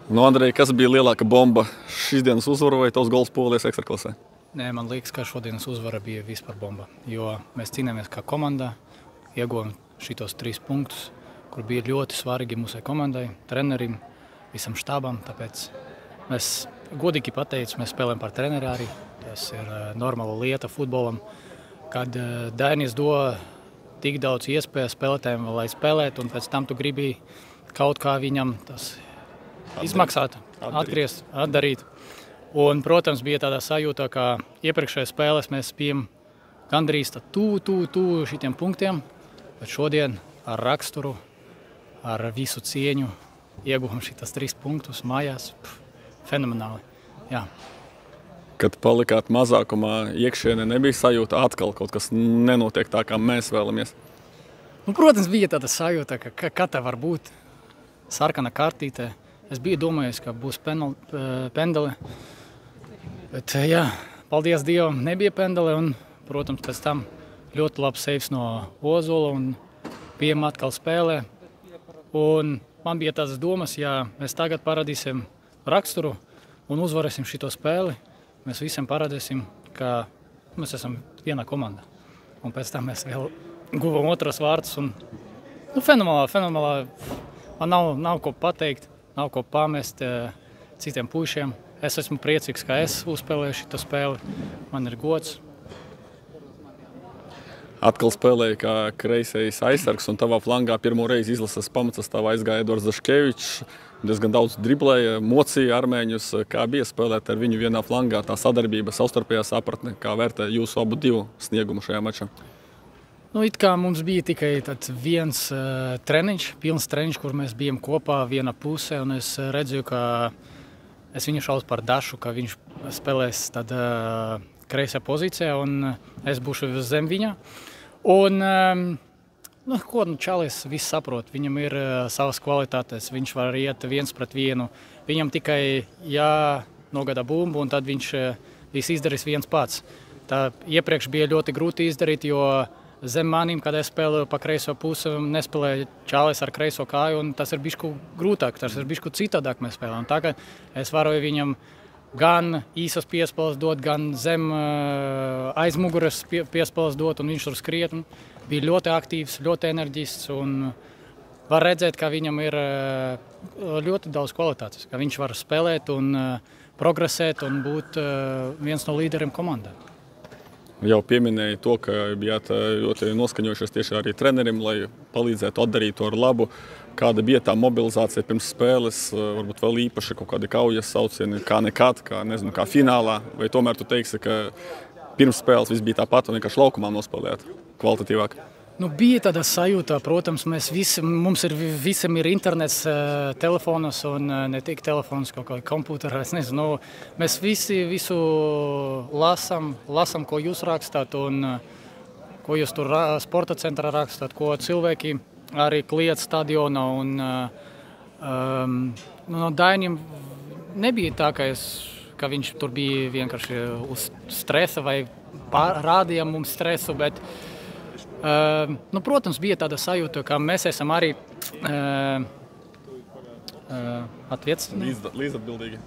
Nu, Andrej, kas bija lielāka bomba šīs dienas uzvara vai tavs gols Polijas ekstraklasē? Nē, man liekas, ka šodienas uzvara bija vispār bomba, jo mēs cīnāmies kā komanda, ieguvām šitos 3 punktus, kur bija ļoti svarīgi mūsai komandai, trenerim, visam štābam, tāpēc mēs godīgi pateicu, mēs spēlējam par treneri arī, tas ir normāla lieta futbolam, kad Dainis dod tik daudz iespēju spēlētājiem, lai spēlētu, un pēc tam tu gribi kaut kā viņam tas izmaksāt, atdarīt. Un, protams, bija tāda sajūta, ka iepriekšējās spēles mēs bijām gandrīz tuvu šitiem punktiem, bet šodien ar raksturu, ar visu cieņu ieguvām šitas 3 punktus mājās. Fenomenāli. Jā. Kad palikāt mazākumā, iekšienē nebija sajūta atkal kaut kas nenotiek tā, kā mēs vēlamies? Nu, protams, bija tāda sajūta, ka tā var būt sarkana kartīte. Es biju domājis, ka būs pendele, bet jā, paldies Dievam, nebija pendele, un, protams, pēc tam ļoti labs seivs no Ozola, un bijām atkal spēlē. Un man bija tādas domas, ja mēs tagad parādīsim raksturu un uzvarēsim šito spēli, mēs visiem parādīsim, ka mēs esam viena komanda. Un pēc tam mēs vēl guvām otros vārdus, un fenomenāli. Man nav ko pateikt, nav ko pamest citiem puišiem. Es esmu priecīgs, ka es uzspēlēju šito spēli. Man ir gods. Atkal spēlēja kā kreisais aizsargs, un tavā flangā pirmo reizi izlases pamatsastāvā aizgāja Edvards Daškevičs. Diezgan daudz driblēja, mocīja armēņus. Kā bija spēlēt ar viņu vienā flangā, tā sadarbība, savstarpējā sapratne? Kā vērtē jūsu abu divu sniegumu šajā mačā? Nu, it kā mums bija tikai viens treniņš, pilns treniņš, kur mēs bijām kopā vienā pusē, un es redzēju, ka es viņu šaucu par Dašu, ka viņš spēlēs kreisā pozīcijā, un es būšu zem viņa. Un, Čalis viss saprot, viņam ir savas kvalitātes, viņš var iet 1-1, viņam tikai jānogada bumbu, un tad viņš viss izdarīs viens pats. Tā iepriekš bija ļoti grūti izdarīt, jo zem manim, kad es spēlēju pa kreiso pusi, nespēlēju Čalis ar kreiso kāju, un tas ir bišķi grūtāk, tas ir bišķi citādāk mēs spēlējam. Tagad es varu viņam gan īsas piespēles dot, gan zem aizmuguras piespēles dot, un viņš tur skriet. Bija ļoti aktīvs, ļoti enerģisks, un var redzēt, ka viņam ir ļoti daudz kvalitātes, ka viņš var spēlēt un progresēt un būt viens no līderiem komandā. Jau pieminēja to, ka bijāt ļoti noskaņojušies tieši arī trenerim, lai palīdzētu atdarīt to ar labu. Kāda bija tā mobilizācija pirms spēles, varbūt vēl īpaši kaut kādi kaujas saucieni, kā nekad, kā finālā? Vai tomēr tu teiksi, ka pirms spēles viss bija tāpat un vienkārši laukumā nospēlējāt kvalitatīvāk? Nu, bija tāda sajūta, protams, mums visiem ir internets, telefonos, un ne tik telefons, kaut kā kompūtera, es nezinu. Mēs visu lasām, ko jūs rakstāt, un ko jūs tur sporta centrā rakstāt, ko cilvēki arī kliedz stadionā. No Dainim nebija tā, ka viņš tur bija vienkārši uz stresa vai rādīja mums stresu, bet protams, bija tāda sajūta, ka mēs esam arī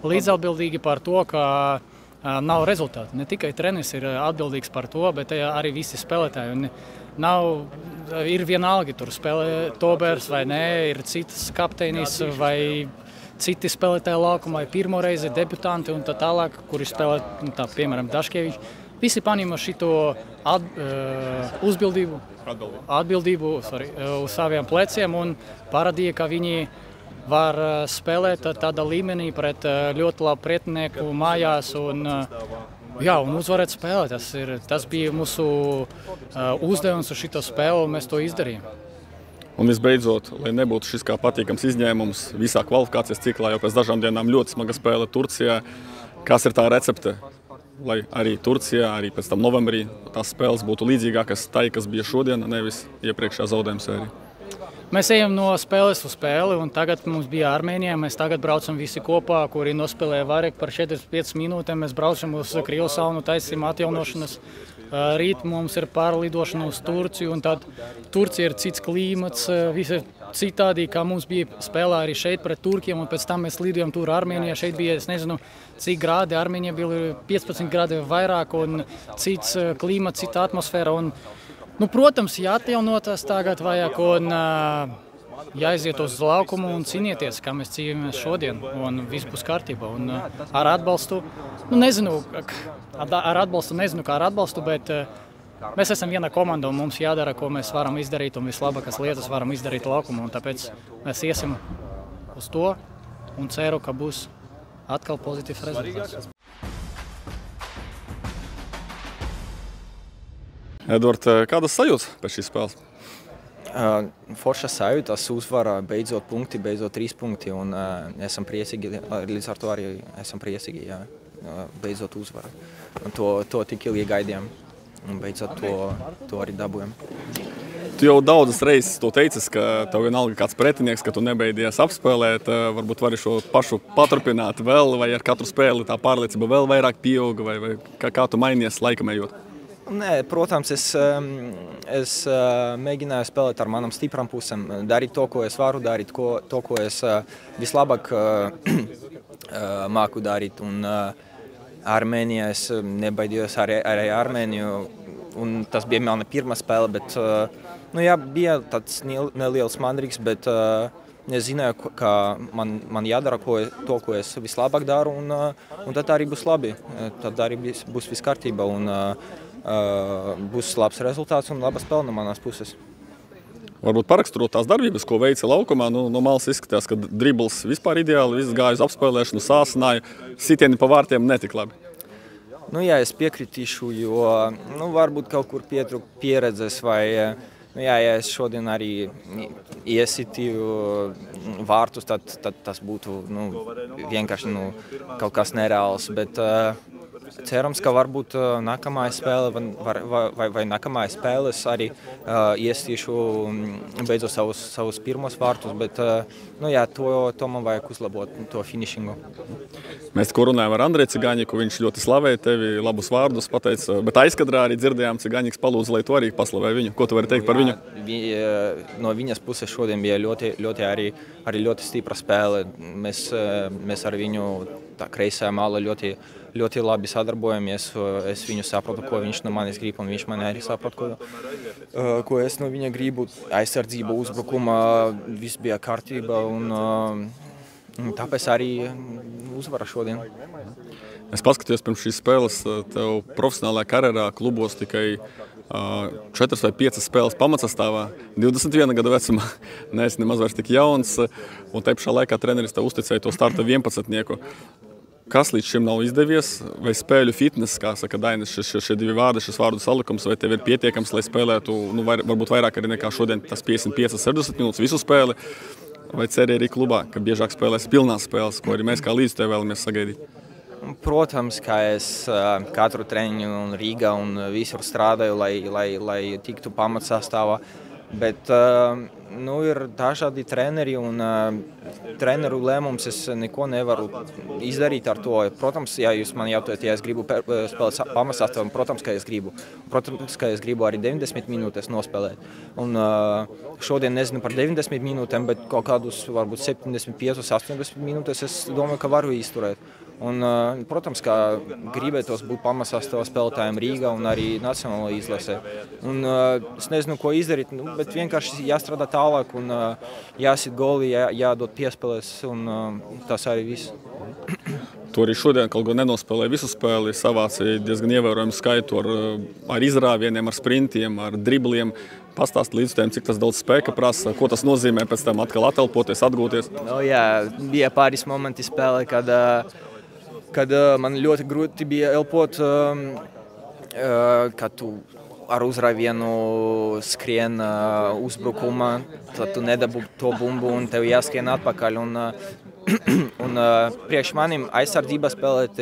līdzatbildīgi par to, ka nav rezultātu. Ne tikai treneris ir atbildīgs par to, bet arī visi spēlētāji. Ir vienalga, tur spēlē Tobers vai nē, ir citas kapteinis vai citi spēlētāji laukumā, pirmo reizi debutanti un tā tālāk, kuri spēlē, piemēram, Daškevičs. Visi paņēma šito atbildību uz saviem pleciem un parādīja, ka viņi var spēlēt tādā līmenī pret ļoti labu pretinieku mājās un uzvarēt spēlē. Tas bija mūsu uzdevums uz šito spēli, un mēs to izdarījām. Un visbeidzot, lai nebūtu šis kā patīkams izņēmums visā kvalifikācijas ciklā, jau pēc dažām dienām ļoti smaga spēle Turcijā. Kas ir tā recepte, lai arī Turcijā, arī pēc tam novembrī tās spēles būtu līdzīgākas tai, kas bija šodien, nevis iepriekšējā zaudējuma sērija? Mēs ejam no spēles uz spēli, un tagad mums bija Armēnijā. Mēs tagad braucam visi kopā, kuri nospēlēja vairāk par 4-5 minūtēm. Mēs braucam uz Krievsaunu, taisīsim atjaunošanas. Rīt mums ir pārlidošana uz Turciju, un tad Turcija ir cits klimats, visi citādi, kā mums bija spēlē arī šeit pret Turkiem, un pēc tam mēs lidojam tur Armēnijā. Šeit bija, es nezinu, cik grādi, Armēnijā bija 15 grādi vairāk, un cits klimats, cita atmosfēra. Un, protams, jāatjaunotās tagad vajag, un jāiziet uz laukumu un cīnieties, kā mēs cīnāmies šodien, un viss būs kārtībā. Un ar atbalstu, nezinu, kā ar atbalstu, bet mēs esam viena komanda, un mums jādara, ko mēs varam izdarīt, un vislabākās lietas varam izdarīt laukumu, un tāpēc mēs iesim uz to, un ceru, ka būs atkal pozitīvs rezultāts. Edvard, kādas sajūtas pēc šīs spēles? Forša sajūtas, uzvara, beidzot punkti, beidzot 3 punkti, un esam priecīgi, līdz ar to arī esam priecīgi, jā, beidzot uzvara. Un to tik ilgi gaidījām, un beidzot to arī dabūjām. Tu jau daudzas reizes to teicis, ka tev vienalga kāds pretinieks, ka tu nebeidies apspēlēt, varbūt vari šo pašu paturpināt vēl, vai ar katru spēli tā pārliecība vēl vairāk pieauga, vai kā tu mainies laikam ejot? Nē, protams, es mēģināju spēlēt ar manam stipram pusēm, darīt to, ko es varu darīt, to, ko es vislabāk māku darīt. Un Armēnijā es nebaidījos arī Armēniju, un tas bija mana pirmā spēle, bet jā, bija tāds neliels mandrīgs, bet es zināju, ka man jādara to, ko es vislabāk daru, un tad arī būs labi, tad arī būs viss kārtībā. Būs labs rezultāts un laba spēle no manas puses. Varbūt paraksturot tās darbības, ko veica laukumā, no malas izskatās, ka dribls vispār ideāli, viss gāja uz apspēlēšanu, sāsināja, sitieni pa vārtiem netik labi. Jā, es piekritīšu, jo varbūt kaut kur pietrūk pieredzes vai, ja es šodien arī iesitīju vārtus, tad tas būtu vienkārši kaut kas nereāls, bet cerams, ka varbūt nākamā spēle vai nākamā spēles arī iestīšu beidzot savus pirmos vārtus, bet jā, to man vajag uzlabot, to finišingu. Mēs tikko runājam ar Andreju Cigaņiku, viņš ļoti slavēja tevi, labus vārdus pateica, bet aizkadrā arī dzirdējām Cigaņiks palūdzu, lai tu arī paslavē viņu. Ko tu vari teikt par viņu? No viņas puses šodien bija ļoti stipra spēle. Mēs ar viņu tā kreisajā mala ļoti labi sadarbojamies. Es viņu saprotu, ko viņš no manis grib, un viņš man arī saprot, ko es no viņa gribu. Aizsardzība, uzbrukuma, viss bija kārtība, un tāpēc arī uzvara šodien. Es paskatījos pirms šīs spēles, tev profesionālajā karjerā klubos tikai 4 vai 5 spēles pamatsastāvā, 21 gada vecumā, neesi nemaz vairs tik jauns, un te pašā laikā treneris tev uzticēja to starta 11-nieku. Kas līdz šim nav izdevies, vai spēļu fitness, kā saka Dainis, šie divi vārdi, šis vārdu salikums, vai tev ir pietiekams, lai spēlētu, varbūt vairāk arī nekā šodien tas 55-60 minūtes visu spēli, vai ceri arī klubā, ka biežāk spēlēs pilnās spēles, ko arī mēs kā līdz tev vēlamies sagaidīt? Protams, ka es katru treniņu un Rīgā un visur strādāju, lai tiktu pamatsastāvā, bet ir dažādi treneri un treneru lēmums es neko nevaru izdarīt ar to. Protams, ja jūs man jautājat, ja es gribu spēlēt pamatsastāvu, protams, ka es gribu. Protams, ka es gribu arī 90 minūtes nospēlēt. Un šodien nezinu par 90 minūtēm, bet kaut kādus varbūt 75-80 minūtes es domāju, ka varu izturēt. Un, protams, ka gribētos būt pamatsastāvā spēlētājiem Rīgā un arī nacionālajā izlasē. Un, es nezinu, ko izdarīt, bet vienkārši jāstrādā tālāk un jāsit goli, jādod piespēlēs un tas arī viss. Tu arī šodien kaut gan nenospēlēji visu spēli, savāci diezgan ievērojumu skaitu ar izrāvieniem, ar sprintiem, ar dribliem. Pastāst līdz tiem, cik tas daudz spēka prasa, ko tas nozīmē pēc tam atkal atelpoties, atgūties? Jā, bija pāris momenti spēlē, kad man ļoti grūti bija elpot, kad tu ar uzrāvienu skrien uzbrukumā, tad tu nedabū to bumbu un tev jāskrien atpakaļ. Un priekš manim aizsardzība spēlēt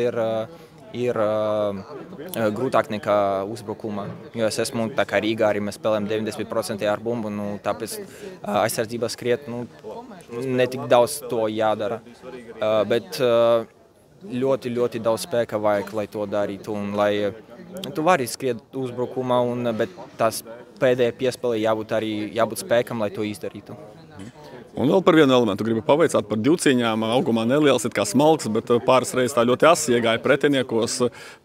ir grūtāk nekā uzbrukumā. Jo es esmu tā kā Rīgā, arī mēs spēlējam 90% ar bumbu, tāpēc aizsardzībā skriet, ne tik daudz to jādara. Bet ļoti, ļoti daudz spēka vajag, lai to darītu. Un lai tu vari skriet uzbrukumā, bet tās pēdējā piespēlē jābūt spēkam, lai to izdarītu. Un vēl par vienu elementu gribu pavaicāt par divcīņām. Augumā neliels, it kā smalks, bet pāris reizes tā ļoti asi iegāja pretiniekos.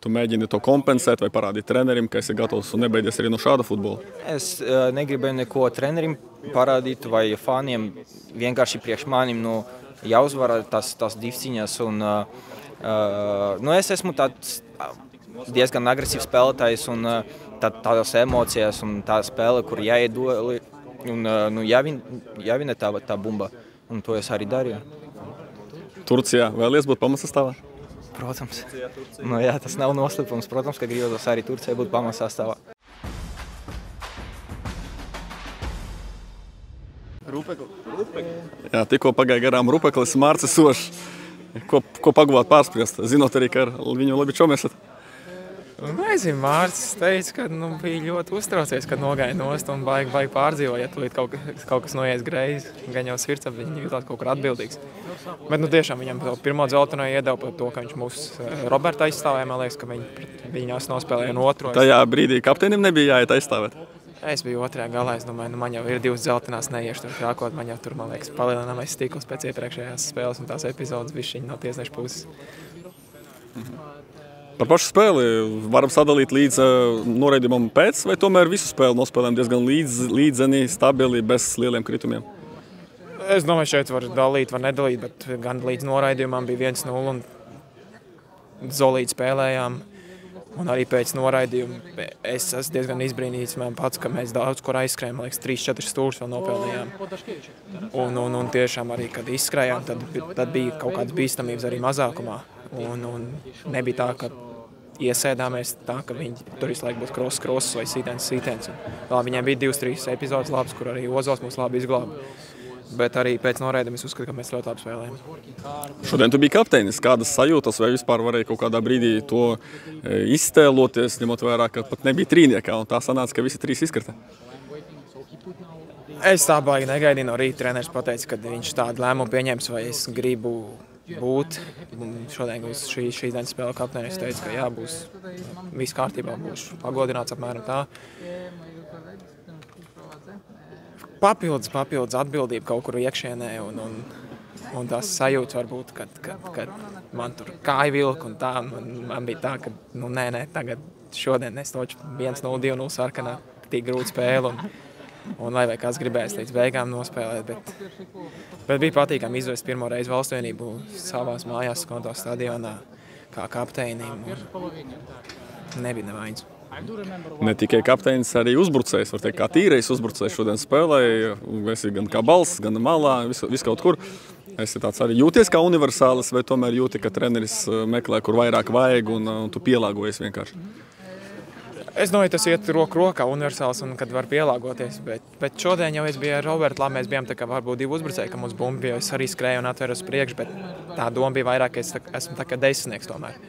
Tu mēģini to kompensēt vai parādīt trenerim, ka esi gatavs un nebeidies arī no šāda futbola? Es negribēju neko trenerim parādīt vai faniem. Vienkārši priekš manim jāuzvara tās divcīņas. Es esmu tāds diezgan agresīvs spēlētājs un tādas emocijas un tā spēle, kur jāiet dueli. Un jāvina tā bumba, un to es arī darīju. Turcijā vēlies būt pamatsastāvā? Protams. Tas nav noslēpums. Protams, ka gribos arī Turcijā būt pamatsastāvā. Jā, tikko pagāja garām Rupeklis, Mārcis Sošs. Ko paguvāt pārspriest, zinot arī, ka ar viņu labi čomēsat? Nezinu, Mārcis teica, ka bija ļoti uztraucies, kad nogāja nost un baigi pārdzīvoja, ja tulīt kaut kas noies greizi. Gan jau sirdsapziņa jutās kaut kur atbildīgs. Bet tiešām viņam pirmo dzelteno iedeva par to, ka viņš mūs Roberta aizstāvēja. Man liekas, ka viņi nospēlēja un otro. Tajā brīdī kapteinim nebija jāiet aizstāvēt? Es biju otrajā galā, es domāju, man jau ir 2 dzeltenās neiešu tur krākot. Man jau tur, man liekas, palielinamais stikls pēc iepriekšējās spēles un tās epizodes bišķiņ no tiesneša puses. Par pašu spēli varam sadalīt līdz noraidījumam pēc, vai tomēr visu spēli nospēlējam diezgan līdzeni, stabili, bez lieliem kritumiem? Es domāju, šeit var dalīt, var nedalīt, bet gan līdz noraidījumam bija 1-0 un zolīti spēlējām. Un arī pēc noraidījuma es esmu diezgan izbrīnīts man pats, ka mēs daudz kur aizskrējām, man liekas, 3-4 stūrus vēl nopelnījām. Un tiešām arī, kad izskrējām, tad bija kaut kādas bīstamības arī mazākumā. Un nebija tā, ka iesēdāmies tā, ka viņi tur visu laiku būs kross vai sītens. Viņiem bija 2-3 epizodes labs, kur arī Ozols mūs labi izglāba. Bet arī pēc noraidījuma es uzskatu, ka mēs ļoti labi spēlējam. Šodien tu biji kapteinis. Kādas sajūtas vai vispār varēja kaut kādā brīdī to iztēloties, ņemot vērā, ka pat nebija trīniekā un tā sanāca, ka visi 3 izkrita? Es tā baigi negaidīju no rīta. Treneris pateica, ka viņš tādu lēmumu pieņems, vai es gribu būt. Šodien uz šīs dienas spēle kapteinis teica, ka jā, būs viss kārtībā, būšu pagodināts apmēram tā. Papildus atbildība kaut kur iekšienē un tās sajūtas varbūt, kad man tur kāja vilka un tā. Man bija tā, ka tagad šodien es toču 1-0, 2-0 sarkanā, tik grūti spēle un lai vai kāds gribēs līdz beigām nospēlēt. Bet bija patīkami izvest pirmo reizi valstsvienību savās mājās Skonto stadionā kā kapteinim. Nebija nevainas. Ne tikai kapteinis, arī uzbrucējs, var teikt, kā tīrais uzbrucējs šodien spēlēja. Esi gan kā balss, gan malā, viss kaut kur. Esi tāds arī jūties kā universālis, vai tomēr jūti, ka treneris meklē, kur vairāk vajag un tu pielāgojies vienkārši? Es domāju, tas iet roku rokā universāls un kad var pielāgoties. Bet šodien jau es biju ar Robertu, labi, mēs bijām tā kā varbūt 2 uzbrucēji, ka mums bumba bija, es arī skrēju un atveru uz priekšu, bet tā doma bija vairāk, ka es esmu tā kā desmitnieks tomēr.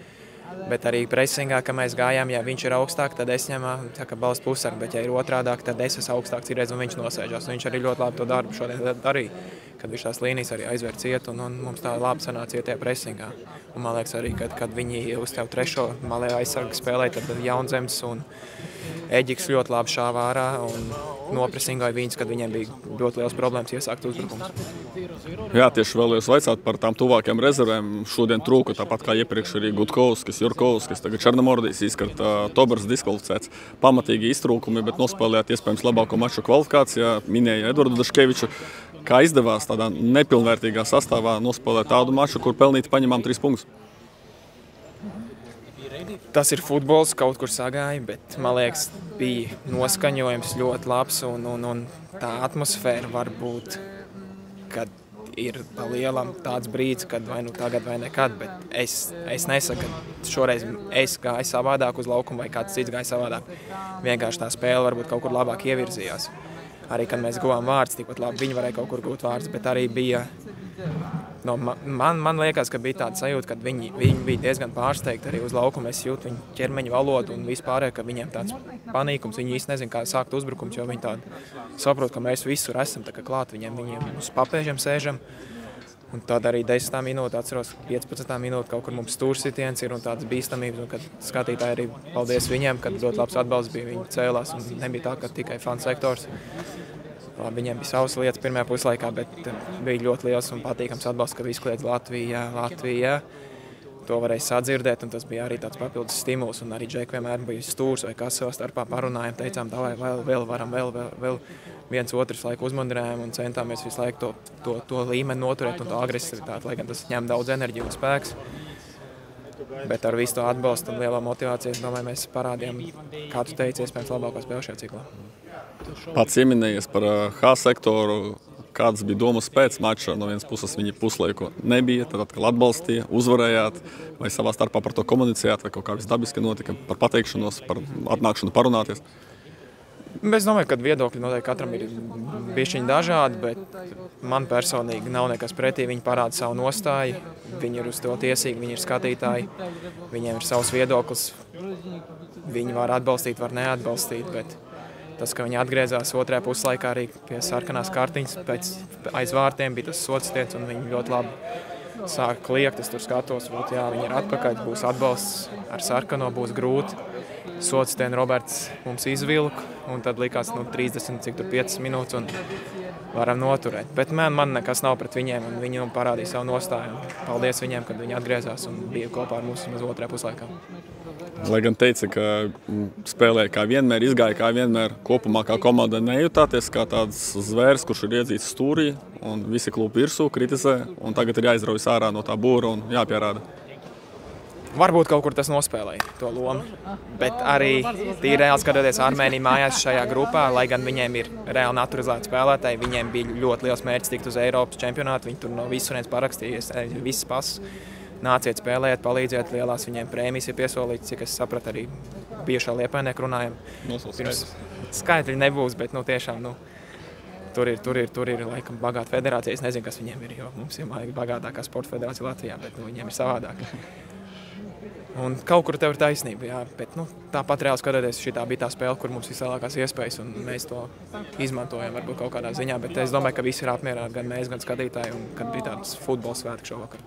Bet arī presingā, ka mēs gājām, ja viņš ir augstāk, tad es ņemu balstu pusargu, bet ja ir otrādāk, tad es esmu augstāks ir redz un viņš nosēžās. Viņš arī ļoti labi to darbu šodien darīja, kad viņš tās līnijas arī aizver ciet un mums tā labi sanāca iet tajā presingā. Un man liekas arī, kad viņi uz tev trešo malē aizsargu spēlēja, tad Jaunzems un Eģiks ļoti labi šāva ārā un nopresingoja viņus, kad viņiem bija ļoti liels problēmas iesākt uzbrukums. Jā, tieši vēlējos vaicāt par tām tuvākajām rezervēm. Šodien trūka, tāpat kā iepriekš arī Gutkovskis, Jurkovskis, tagad Černomordijs izkrita, Tobers diskvalificēts. Pamatīgi iztrūkumi, bet nospēlējāt iespējams labāko maču kvalifikācijā. Minēja Edvardu Daškeviču. Kā izdevās tādā nepilnvērtīgā sastāvā nospēlēt tādu maču, kur pelnīt paņemām 3 punktus? Tas ir futbols, kaut kur sagāja, bet, man liekas, bija noskaņojums ļoti labs un tā atmosfēra var būt, kad ir pa lielam tāds brīdis, kad vai nu tagad vai nekad, bet es nesaku, ka šoreiz es gāju savādāk uz laukumu vai kāds cits gāja savādāk. Vienkārši tā spēle varbūt kaut kur labāk ievirzījās. Arī, kad mēs guvām vārdus, tikpat labi viņi varēja kaut kur gūt vārdus, bet arī bija No, man liekas, ka bija tāda sajūta, ka viņi bija diezgan pārsteigti arī uz laukumu. Es jūtu viņu ķermeņa valodu un vispār, ka viņiem tāds panīkums. Viņi īsti nezin, kā sākt uzbrukums, jo viņi tādi saprot, ka mēs visur esam tā kā klāt viņiem uz papēžiem sēžam. Un tad arī 10. minūte, atceros, 15. minūte kaut kur mums stūrsitiens ir un tādas bīstamības. Un kad skatītāji arī paldies viņiem, kad ļoti labs atbalsts bija, viņi cēlās un nebija tā, ka tikai fanu sektors. Viņiem bija savas lietas pirmajā puslaikā, bet bija ļoti liels un patīkams atbalsts, ka visi kliedz Latvijā. To varēja sadzirdēt, un tas bija arī tāds papildus stimuls. Un arī Džeki vienmēr bija stūrs vai kas savā starpā parunājām, teicām, davai vēl varam, vēl viens otrs laiku uzmandirējām un centāmies visu laiku to līmeni noturēt un to agresivitāti, lai gan tas ņem daudz enerģiju un spēks. Bet ar visu to atbalstu un lielo motivāciju, es domāju, mēs parādījām, kā tu teici, iespējams labāko spēli šajā ciklā. Pats ieminējies par H sektoru, kādas bija domas pēc mača. No vienas puses viņi puslaiku nebija, tad atkal atbalstīja, uzvarējāt, vai savā starpā par to komunicējāt, vai kaut kā visdabiski notika, par pateikšanos, par atnākšanu parunāties? Es domāju, ka viedokļi noteikti katram ir bišķiņi dažādi, bet man personīgi nav nekas pretī. Viņi parāda savu nostāju, viņi ir uz to tiesīgi, viņi ir skatītāji, viņiem ir savs viedoklis. Viņi var atbalstīt, var neatbalstīt, bet tas, ka viņi atgriezās otrajā puslaikā arī pie sarkanās kartiņas, pēc aiz vārtiem bija tas societiens un viņi ļoti labi sāka kliegt. Es tur skatos, jā, viņi ir atpakaļ, būs atbalsts ar sarkano, būs grūti. Societienu Roberts mums izvilka un tad likās 5 minūtes un varam noturēt. Bet man nekas nav pret viņiem un viņi parādīja savu nostāju. Paldies viņiem, kad viņi atgriezās un bija kopā ar mums otrajā puslaikā. Lai gan teica, ka spēlēja kā vienmēr, izgāja kā vienmēr, kopumā kā komanda nejutāties kā tāds zvērs, kurš ir iedzīts stūrī un visi klubi virsū kritizē un tagad ir jāizraujas ārā no tā būra un jāpierāda. Varbūt kaut kur tas nospēlēja to lomu, bet arī tīri reāli skatoties Armēnija mājās šajā grupā, lai gan viņiem ir reāli naturalizēti spēlētāji, viņiem bija ļoti liels mērķis tikt uz Eiropas čempionātu, viņi tur no visurienes parakstījies, visas pasas. Nāciet spēlēt, palīdziet, lielās viņiem prēmijas ir piesolītas, cik es sapratu, arī bijušā Liepājnieku runājam. Skaitļi nebūs, bet tiešām tur ir laikam bagāta federācija. Es nezinu, kas viņiem ir, jo mums ir bagātākā sporta federācija Latvijā, bet viņiem ir savādāk. Un kaut kur tev ir taisnība, jā, bet tāpat reāli skatoties, šitā bija tā spēle, kur mums vislielākās iespējas, un mēs to izmantojam varbūt kaut kādā ziņā, bet es domāju, ka visi ir apmierināti, gan mēs, gan skatītāji, un kad bija tāds futbola svētki šovakar.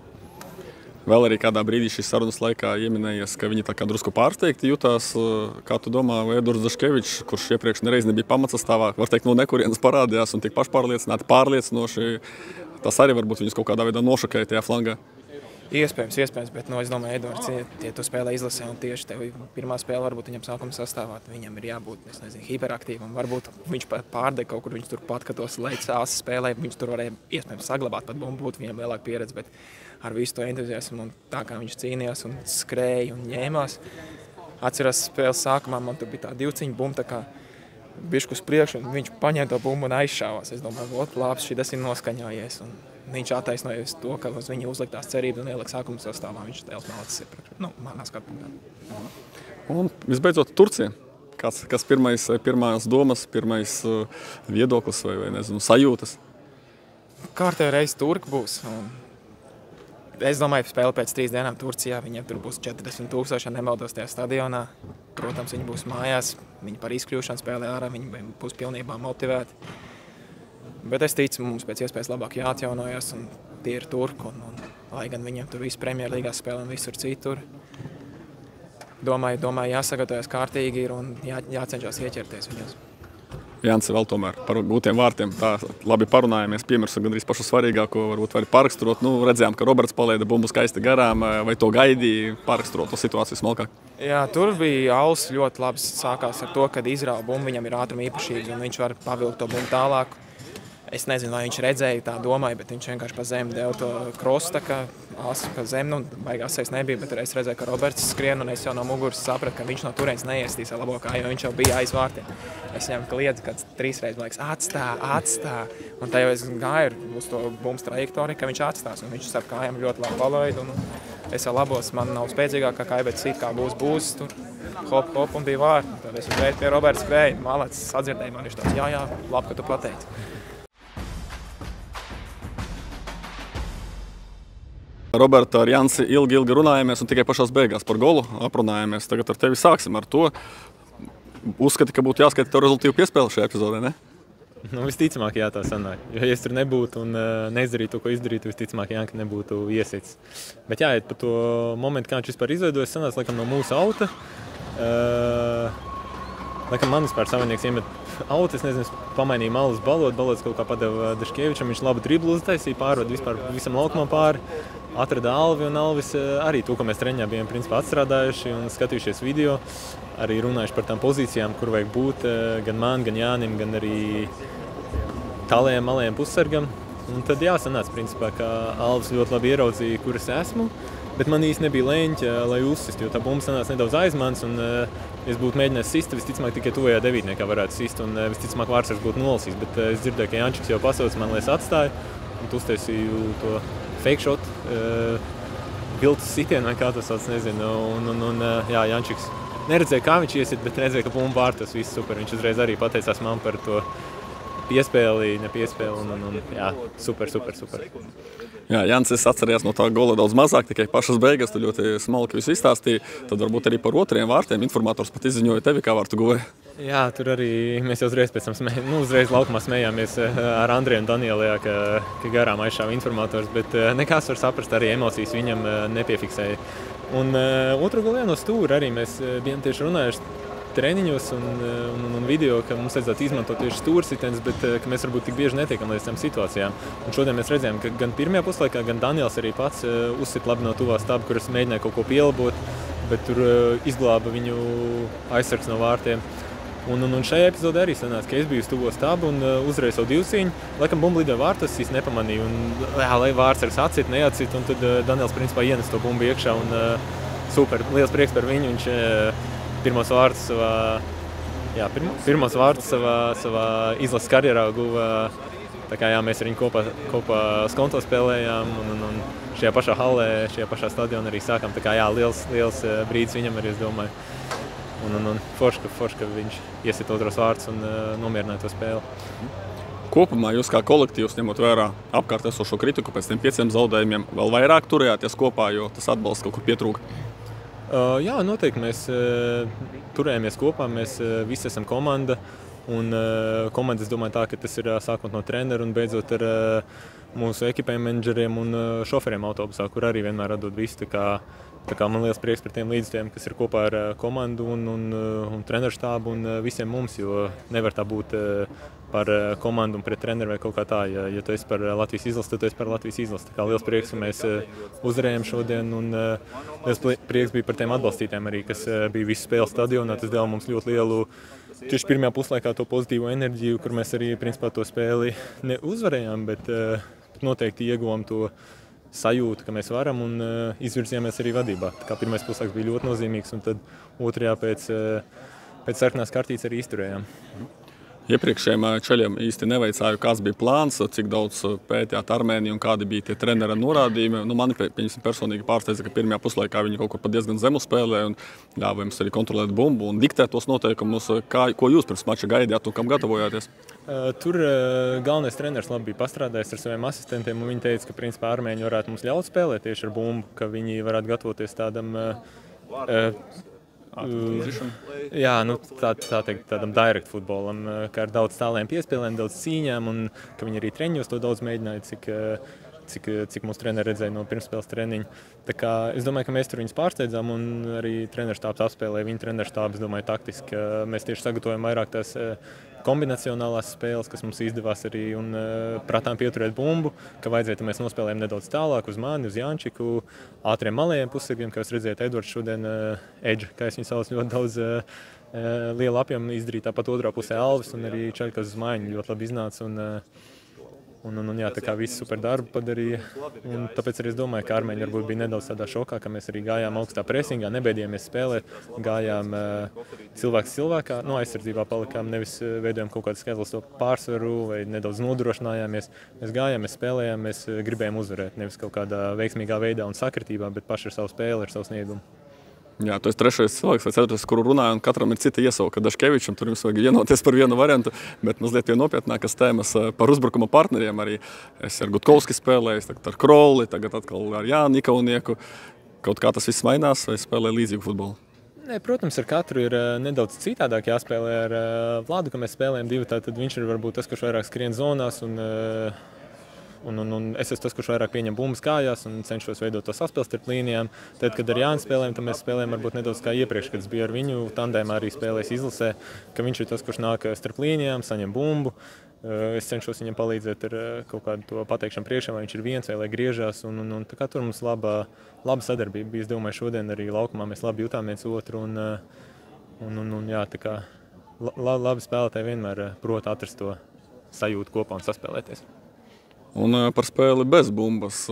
Vēl arī kādā brīdī šīs sarunas laikā ieminējies, ka viņi tā kā drusku pārsteigti jutās. Kā tu domā, vai Edvards Daškevičs, kurš iepriekš nereiz nebija pamatsastāvā, var teikt, no nekurienes parādījās un tik pašpārliecināti, pārliecinoši, tas arī varbūt viņus kaut kādā veidā nošokēja tajā flangā? Iespējams, bet es domāju, Edvards, ja tu spēlē izlasē un tieši tev pirmā spēle varbūt viņam sākuma sastāvā, viņam ir jābūt, hiperaktīvam. Varbūt viņš pārdeg kaut kur, viņš tur pat, kad tos leic āsas spēlē, viņš tur varēja iespējams saglabāt, pat būtu viņam lielāka pieredze, bet ar visu to entuziasmu un tā kā viņš cīnījās un skrēja un ņēmās. Atceros spēles sākumā, man tur bija tā divciņa bumba, tā kā bišķi uz priekšu, un viņš paņēma to bumbu un aizšāvās. Es domāju, labs, šitas ir noskaņojies. Un viņš attaisnoja to, ka uz viņa uzliktās cerības un ielika sākuma sastāvā. Viņš tēls mācis ir manā skatpunktā. Un visbeidzot Turcija. Kas pirmās domas, pirmais viedoklis vai sajūtas? Kārtējo reizi turki būs. Es domāju, spēle pēc 3 dienām Turcijā, viņiem tur būs 40,000, ja nemaldos tajā stadionā. Protams, viņi būs mājās, viņi par izkļūšanu spēlē ārā, viņi būs pilnībā motivēti. Bet es ticu, mums pēc iespējas labāk jāatjaunojas, un tie ir turki, un lai gan viņiem tur visu Premjerlīgās spēlē un visur citur. Domāju, jāsagatavojas kārtīgi ir un jācenšas ieķerties viņos. Jānis, vēl tomēr par gūtiem vārtiem. Tā labi parunājāmies, piemirsam gandrīz pašu svarīgāko, varbūt var pārraksturot. Redzējām, ka Roberts palaida bumbu skaisti garām, vai to gaidīja pārraksturot to situāciju smalkāk? Jā, tur bija Auls ļoti labi sākās ar to, kad izrāva bumbu, viņam ir ātruma īpašības un viņš var pavilkt to bumbu tālāk. Es nezinu, vai viņš redzēja, tā domāja, bet viņš vienkārši pa zemi deva to krosta, ka zemi, baigās es nebija, bet es redzēju, ka Roberts skrien, un es jau no muguras sapratu, ka viņš no turienes neiestīs labākā, jo viņš jau bija aiz vārtiem. Es viņam kliedzu, kad 3 reizes liekas, atstā, un tā jau es gāju uz to bumbas trajektoriju, ka viņš atstās, un viņš starp kājām ļoti labi palaid, un es jau labos, man nav spēcīgākā kāja, bet sit kā būs tur. Hop, un bija vārti. Tad es uzreiz pie Roberta skrēju, malacis sadzirdēja man, viņš tāds, jā, labi, ka tu pateici. Roberta, ar Jansi ilgi runājāmies un tikai pašās beigās par golu aprunājāmies. Tagad ar tevi sāksim ar to. Uzskati, ka būtu jāskata tev rezultīvu piespēli šajā epizodē, ne? Nu, visticamāk, jā, tā sanāk. Jo, ja es tur nebūtu un neizdarītu to, ko izdarītu, visticamāk, Janka nebūtu iesits. Bet jāiet par to momentu, kā viņš vispār izveidojas, sanāca laikam no mūsu auta. Laikam man vispār savienieks iemet autu, es nezinu, pamainīja malas balots kaut kā padeva Daškevičam, viņš labu driblu uztaisīja, pārvada vispār visam laukumam pāri. Atrada Alvi un Alvis arī to, ko mēs treņā bijām principā atstrādājuši un skatījušies video. Arī runājuši par tām pozīcijām, kur vajag būt gan man, gan Jānim, gan arī tālajiem, malajiem pussargam. Un tad jāsanāca principā, ka Alvis ļoti labi ieraudzīja, kur es esmu, bet man īsti nebija leņķa, lai uzsist, jo tā bumba sanāca nedaudz aiz manis un es būtu mēģinājis sist, visticamāk tikai tuvajā devītniekā varētu sist un visticamāk Vārtsargs būtu nolasījis, bet es dzirdēju, ka Jančiks jau pasauc man, lai es atstāju un uztaisīju to fake shot, viltus sitienu vai kā tas sauc, nezinu, un jā, Jančiks neredzēja, kā viņš iesit, bet redzēja, ka bumba vārtos, viss super. Viņš uzreiz arī pateicās man par to piespēli, nepiespēli, un jā, super. Jā, Jancis atcerējās no tā gola daudz mazāk, tikai pašas beigas, tu ļoti smalki visu izstāstīji, tad varbūt arī par otriem vārtiem informators pat izziņoja tevi, kā vārtu guvēja. Jā, tur arī mēs jau uzreiz pēc tam uzreiz laukumā smējāmies ar Andriju un Danielu, ka garām aizšāva informators, bet nekās var saprast, arī emocijas viņam nepiefiksēja. Un otru golu no stūra arī mēs bijām tieši runājuši treniņos un video, ka mums vajadzētu izmantot tieši stūrsitenes, bet ka mēs varbūt tik bieži netiekam līdz tām situācijām. Un šodien mēs redzējām, ka gan pirmajā puslaikā, gan Daniels arī pats uzsit labi no tuvā staba, kur es mēģināju kaut ko pielabot, bet tur izglāba viņu aizsargs no vārtiem. Un šajā epizodē arī sanāca, ka es biju uz tuvo stabu un uzreiz savu divcīņu. Laikam bumbu lidoja vārtos, es nepamanīju. Lai vārtsargs atcit, neatcit, un tad Daniels principā ienes to bumbu iekšā. Un, super, liels prieks par viņu. Viņš pirmos vārtus savā izlases karjerā guva. Tā kā jā, mēs ar viņu kopā skonto spēlējām un šajā pašā hallē, šajā pašā stadionā arī sākām. Tā kā jā, liels brīdis viņam arī, es domāju. Un forši, ka viņš iesit otros vārdus un nomierināja to spēli. Kopumā jūs kā kolektīvs, ņemot vērā apkārt esošo kritiku pēc tiem 5 zaudējumiem, vēl vairāk turējāties kopā, jo tas atbalsts kaut kur pietrūka? Jā, noteikti mēs turējāmies kopā, mēs visi esam komanda. Un komanda, es domāju tā, ka tas ir sākot no treneru un beidzot ar mūsu ekipējiem menedžeriem un šoferiem autobusā, kur arī vienmēr atdod visu. Tā kā man liels prieks par tiem līdzstiem, kas ir kopā ar komandu un treneru štābu un visiem mums, jo nevar tā būt par komandu un pret treneru vai kaut kā tā. Ja tu esi par Latvijas izlasi, tad tu esi par Latvijas izlasi. Tā kā liels prieks, ka mēs uzvarējām šodien un liels prieks bija par tiem atbalstītājiem arī, kas bija visu spēli stadionā. Tas deva mums ļoti lielu tieši pirmajā puslaikā to pozitīvo enerģiju, kur mēs arī principā to spēli neuzvarējām, bet noteikti ieguvām to sajūtu, ka mēs varam un izvirzījāmies arī vadībā. Tā kā pirmais puslaiks bija ļoti nozīmīgs un tad otrajā pēc sarkanās kartītes arī izturējām. Iepriekšējiem čaļiem īsti neveicāju, kāds bija plāns, cik daudz pētījāt Armēniju un kādi bija tie trenera norādījumi. Mani personīgi pārsteidza, ka pirmajā puslaikā viņi kaut kur pat diezgan zemu spēlē un ļāva jums arī kontrolēt bumbu un diktēt tos noteikumus. Ko jūs pirms mača gaidījāt un kam gatavojāties? Tur galvenais treneris labi bija pastrādājis ar saviem asistentiem un viņi teica, ka principā armēņi varētu mums ļaut spēlēt tieši ar bumbu, ka viņi varētu gatavoties tādam jā, tā teikt, tādam direct futbolam, kā ar daudz tāliem piespēlēm, daudz cīņām un ka viņi arī treņos to daudz mēģināja, cik mūsu treneri redzēja no pirmspēles treniņa. Tā kā es domāju, ka mēs tur viņus pārsteidzām un arī treneru štābs apspēlēja viņa treneru štābu, es domāju, taktiski. Mēs tieši sagatavojam vairāk tās kombinacionālās spēles, kas mums izdevās arī un prātām pieturēt bumbu, ka vajadzētu mēs nospēlējam nedaudz tālāk uz mani, uz Jančiku, ātriem malajiem pussargiem, kā jūs redzējāt, Edvards šodien edge, kā es viņu sauc, ļoti daudz lielu apjomu izdarīja, tāpat otrā pusē Alvis un arī Čaļkas uz mājiņu ļoti labi iznāca un jā, tā kā visu super darbu padarīja. Un tāpēc arī es domāju, ka armēņi varbūt bija nedaudz tādā šokā, ka mēs arī gājām augstā presingā, nebeidījāmies spēlēt, gājām cilvēks cilvēkā, no aizsardzībā palikām, nevis veidojām kaut kādu skaitlisko pārsvaru vai nedaudz nodrošinājāmies. Mēs gājām, mēs spēlējām, mēs gribējām uzvarēt, nevis kaut kādā veiksmīgā veidā un sakritībā, bet paši ar savu spēli, ar savu sniegumu. Jā, tu esi trešais cilvēks vai ceturtais, kuru runāju, un katram ir cita iesauka. Daškevičam tur jums vajag vienoties par vienu variantu, bet mazliet pie nopietnākas tēmas par uzbrukuma partneriem. Arī es ar Gutkovski spēlējis, tagad ar Kroli, tagad atkal ar Jānu Ikaunieku. Kaut kā tas viss mainās vai spēlē līdzīgu futbolu? Nē, protams, ar katru ir nedaudz citādāk jāspēlē. Ar Vladu, ka mēs spēlējam divi, tad viņš ir varbūt tas, kurš vairāk skrien zonās. Un es esmu tas, kurš vairāk pieņem bumbas kājās un cenšos veidot to saspēli starp līnijām. Tad, kad ar Jānu spēlējam, tad mēs spēlējam varbūt nedaudz kā iepriekš, kad es biju ar viņu tandēmā arī spēlējis izlasē, ka viņš ir tas, kurš nāk starp līnijām, saņem bumbu. Es cenšos viņam palīdzēt ar kaut kādu to pateikšanu priekšā, vai viņš ir viens vai lai griežās. Tā kā tur mums laba sadarbība bija. Es domāju, šodien arī laukumā mēs labi jutām viens otru. Jā, tā kā labi spēlētāji vienmēr prot atrast to sajūtu kopā un saspēlēties. Un par spēli bez bumbas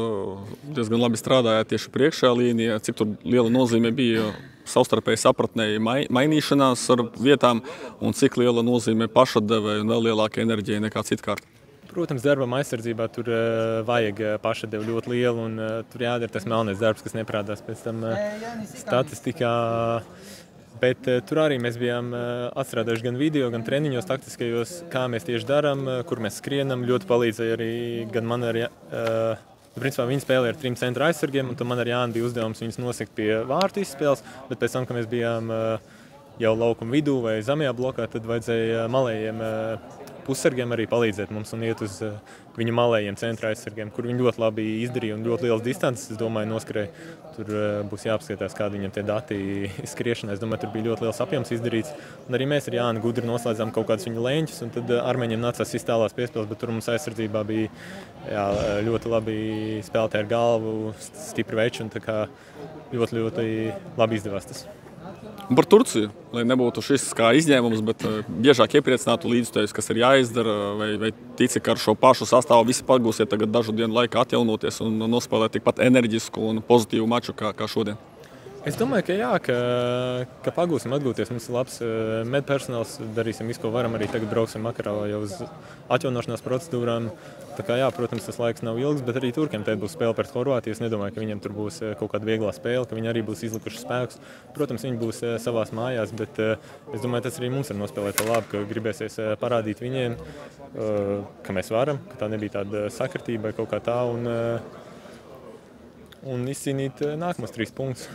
diezgan labi strādājāt tieši priekšējā līnijā. Cik tur liela nozīme bija savstarpēji sapratnēji mainīšanās ar vietām un cik liela nozīme pašatdevēja un vēl lielāka enerģija nekā citkārt? Protams, darbam aizsardzībā tur vajag pašatdevi ļoti lielu un tur jādara tas melnais darbs, kas neprādās pēc tam statistikā. Bet tur arī mēs bijām atstrādājuši gan video, gan treniņos, taktiskajos, kā mēs tieši darām, kur mēs skrienam. Ļoti palīdzēja arī gan man ar principā viņi spēlēja ar 3 centra aizsargiem, un tad man ar Jānu bija uzdevums viņus nosekt pie vārtu izspēles, bet pēc tam, kad mēs bijām jau laukuma vidū vai zemajā blokā, tad vajadzēja malējiem pussargiem arī palīdzēt mums un iet uz viņu malējiem centra aizsargiem, kur viņi ļoti labi izdarīja un ļoti lielas distances, es domāju, noskrēja. Tur būs jāapskatās, kādi viņam tie dati skriešanai. Es domāju, tur bija ļoti liels apjoms izdarīts. Un arī mēs ar Jānu gudri noslēdzām kaut kādus viņu leņķus, un tad armēņiem nācās iztālās piespēles, bet tur mums aizsardzībā bija ļoti labi spēlētāji ar galvu, stipri veči, un tā kā ļoti labi izdevās tas. Un par Turciju, lai nebūtu šis kā izņēmums, bet biežāk iepriecinātu līdzstājus, kas ir jāizdara, vai tici, ka ar šo pašu sastāvu visi pagūsiet tagad dažu dienu laikā atjaunoties un nospēlēt tikpat enerģisku un pozitīvu maču kā šodien? Es domāju, ka jā, ka pagūsim atgūties. Mums ir labs medpersonāls, darīsim visu, ko varam. Arī tagad brauksim Makarā jau uz atjaunošanās procedūrām. Tā kā jā, protams, tas laiks nav ilgs, bet arī turkiem te būs spēle pret Horvātiju. Es nedomāju, ka viņiem tur būs kaut kāda vieglā spēle, ka viņi arī būs izlikuši spēkus. Protams, viņi būs savās mājās, bet es domāju, tas arī mums ir nospēlēt labi, ka gribēsies parādīt viņiem, ka mēs varam, ka tā nebija tāda sakritība vai kaut kā tā un izcīnīt nākamos 3 punktus.